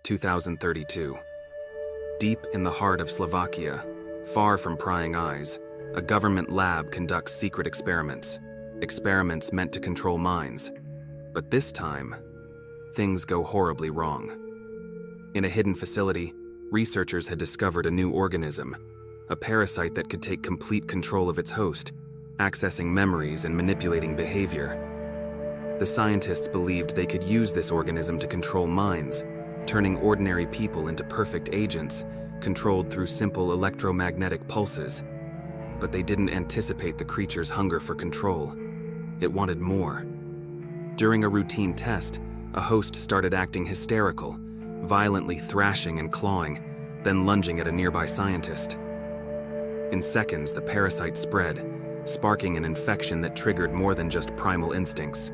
2032. Deep in the heart of Slovakia, far from prying eyes, a government lab conducts secret experiments. Experiments meant to control minds. But this time, things go horribly wrong. In a hidden facility, researchers had discovered a new organism, a parasite that could take complete control of its host, accessing memories and manipulating behavior. The scientists believed they could use this organism to control minds, turning ordinary people into perfect agents, controlled through simple electromagnetic pulses. But they didn't anticipate the creature's hunger for control. It wanted more. During a routine test, a host started acting hysterical, violently thrashing and clawing, then lunging at a nearby scientist. In seconds, the parasite spread, sparking an infection that triggered more than just primal instincts.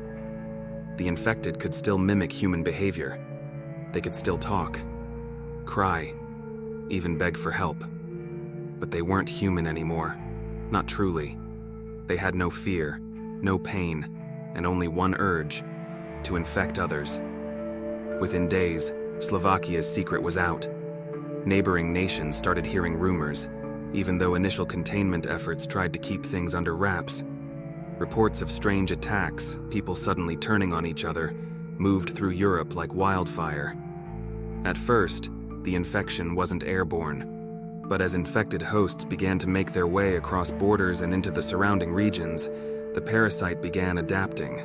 The infected could still mimic human behavior. They could still talk, cry, even beg for help. But they weren't human anymore, not truly. They had no fear, no pain, and only one urge: to infect others. Within days, Slovakia's secret was out. Neighboring nations started hearing rumors, even though initial containment efforts tried to keep things under wraps. Reports of strange attacks, people suddenly turning on each other, moved through Europe like wildfire. At first, the infection wasn't airborne, but as infected hosts began to make their way across borders and into the surrounding regions, the parasite began adapting.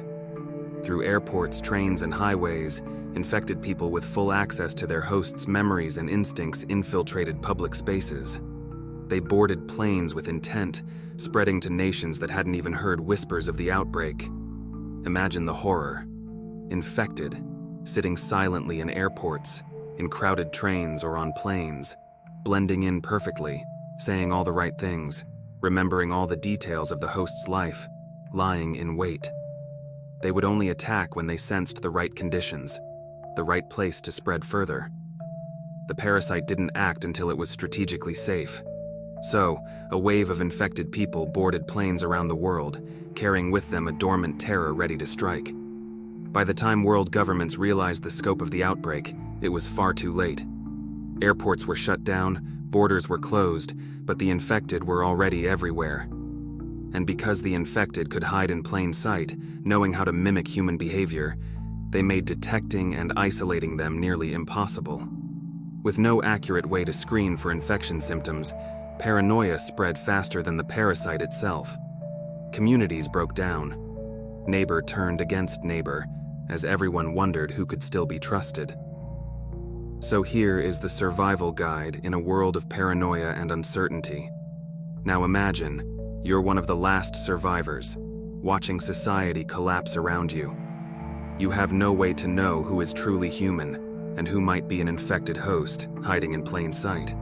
Through airports, trains, and highways, infected people with full access to their hosts' memories and instincts infiltrated public spaces. They boarded planes with intent, spreading to nations that hadn't even heard whispers of the outbreak. Imagine the horror. Infected, sitting silently in airports, in crowded trains or on planes, blending in perfectly, saying all the right things, remembering all the details of the host's life, lying in wait. They would only attack when they sensed the right conditions, the right place to spread further. The parasite didn't act until it was strategically safe. So, a wave of infected people boarded planes around the world, carrying with them a dormant terror ready to strike. By the time world governments realized the scope of the outbreak, it was far too late. Airports were shut down, borders were closed, but the infected were already everywhere. And because the infected could hide in plain sight, knowing how to mimic human behavior, they made detecting and isolating them nearly impossible. With no accurate way to screen for infection symptoms, paranoia spread faster than the parasite itself. Communities broke down. Neighbor turned against neighbor, as everyone wondered who could still be trusted. So here is the survival guide in a world of paranoia and uncertainty. Now imagine, you're one of the last survivors, watching society collapse around you. You have no way to know who is truly human and who might be an infected host hiding in plain sight.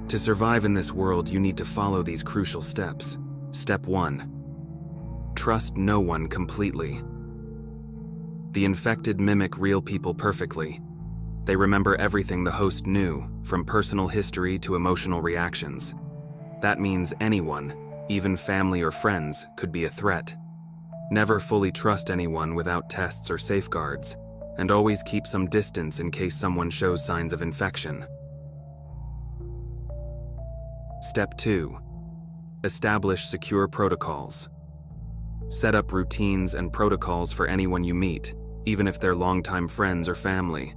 To survive in this world, you need to follow these crucial steps. Step 1. Trust no one completely. The infected mimic real people perfectly. They remember everything the host knew, from personal history to emotional reactions. That means anyone, even family or friends, could be a threat. Never fully trust anyone without tests or safeguards, and always keep some distance in case someone shows signs of infection. Step 2. Establish secure protocols. Set up routines and protocols for anyone you meet, even if they're longtime friends or family.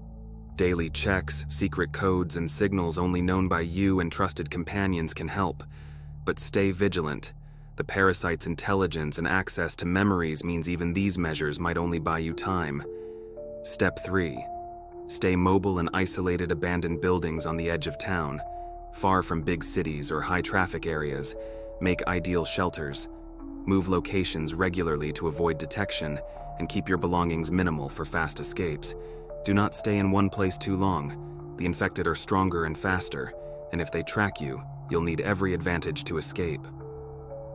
Daily checks, secret codes, and signals only known by you and trusted companions can help. But stay vigilant. The parasite's intelligence and access to memories means even these measures might only buy you time. Step 3. Stay mobile in isolated abandoned buildings on the edge of town, far from big cities or high-traffic areas. Make ideal shelters. Move locations regularly to avoid detection, and keep your belongings minimal for fast escapes. Do not stay in one place too long. The infected are stronger and faster, and if they track you, you'll need every advantage to escape.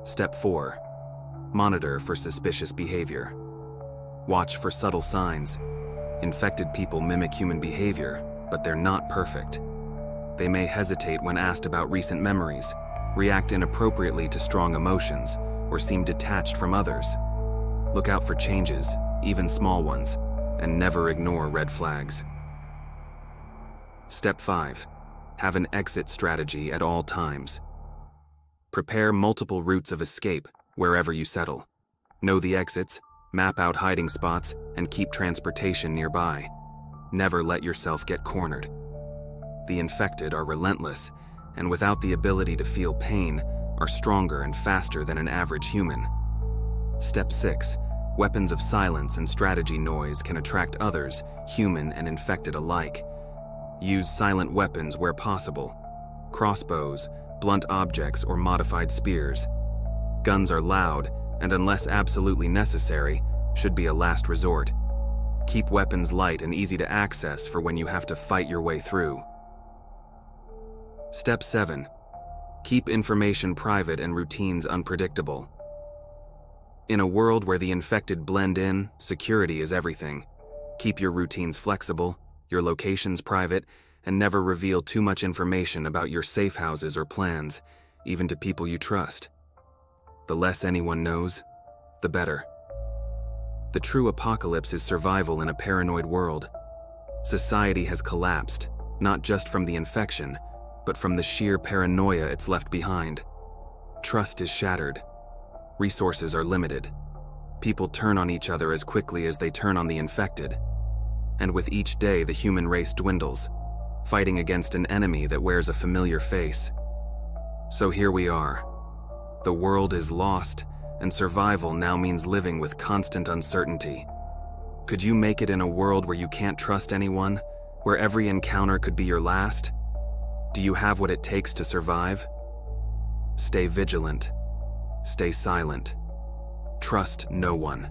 Step 4. Monitor for suspicious behavior. Watch for subtle signs. Infected people mimic human behavior, but they're not perfect. They may hesitate when asked about recent memories, react inappropriately to strong emotions, or seem detached from others. Look out for changes, even small ones, and never ignore red flags. Step 5. Have an exit strategy at all times. Prepare multiple routes of escape wherever you settle. Know the exits, map out hiding spots, and keep transportation nearby. Never let yourself get cornered. The infected are relentless, and without the ability to feel pain, are stronger and faster than an average human. Step 6. Weapons of silence and strategy noise can attract others, human and infected alike. Use silent weapons where possible. Crossbows, blunt objects, or modified spears. Guns are loud, and unless absolutely necessary, should be a last resort. Keep weapons light and easy to access for when you have to fight your way through. Step 7. Keep information private and routines unpredictable. In a world where the infected blend in, security is everything. Keep your routines flexible, your locations private, and never reveal too much information about your safe houses or plans, even to people you trust. The less anyone knows, the better. The true apocalypse is survival in a paranoid world. Society has collapsed, not just from the infection, but from the sheer paranoia it's left behind. Trust is shattered. Resources are limited. People turn on each other as quickly as they turn on the infected. And with each day, the human race dwindles, fighting against an enemy that wears a familiar face. So here we are. The world is lost, and survival now means living with constant uncertainty. Could you make it in a world where you can't trust anyone, where every encounter could be your last? Do you have what it takes to survive? Stay vigilant. Stay silent. Trust no one.